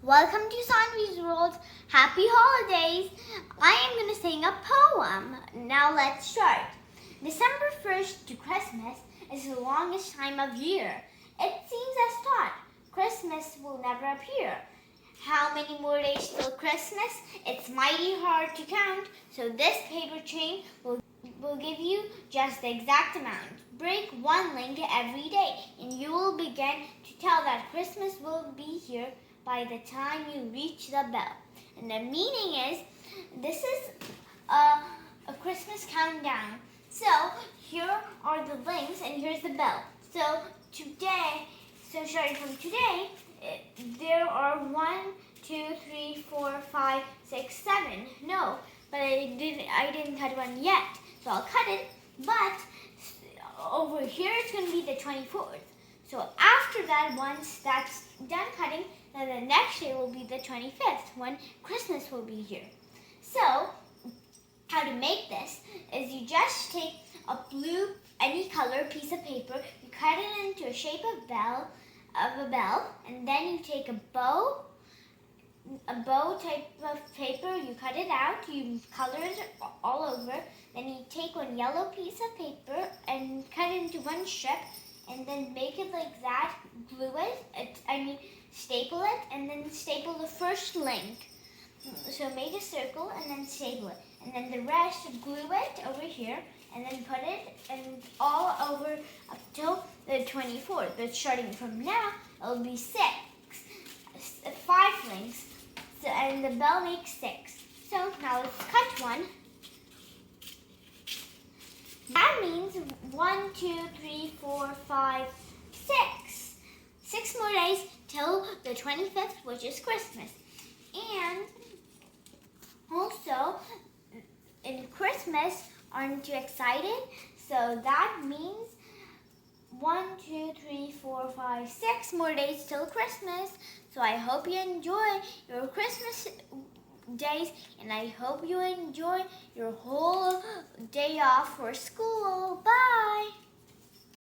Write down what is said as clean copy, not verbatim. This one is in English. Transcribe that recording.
Welcome to Saanvi's World. Happy holidays. I am going to sing a poem. Now let's start. December 1st to Christmas is the longest time of year. It seems as thought Christmas will never appear. How many more days till Christmas? It's mighty hard to count, so this paper chain will give you just the exact amount. Break one link every day, and you will begin to tell that Christmas will be here by the time you reach the bell. And the meaning is, this is a Christmas countdown. So here are the links, and here's the bell. So starting from today, there are 1, 2, 3, 4, 5, 6, 7. No, but I didn't cut one yet, so I'll cut it. But over here it's going to be the 24th. So after that, once that's done cutting, then the next day will be the 25th, when Christmas will be here. So how to make this is you just take a blue, any color piece of paper, you cut it into a shape of a bell, and then you take a bow type of paper, you cut it out, you color it all over, then you take one yellow piece of paper and cut it into one strip, and then make it like that, staple it, and then staple the first link. So make a circle and then staple it, and then the rest glue it over here, and then put it and all over up till the 24th. But starting from now, it'll be 5 links, and the bell makes 6. So now let's cut one. That means 1, 2, 3, 4, 5, 6. 6 more days till the 25th, which is Christmas. And also, in Christmas, aren't you excited? So that means 1, 2, 3, 4, 5, 6 more days till Christmas. So I hope you enjoy your Christmas days, and I hope you enjoy your whole day off for school. Bye!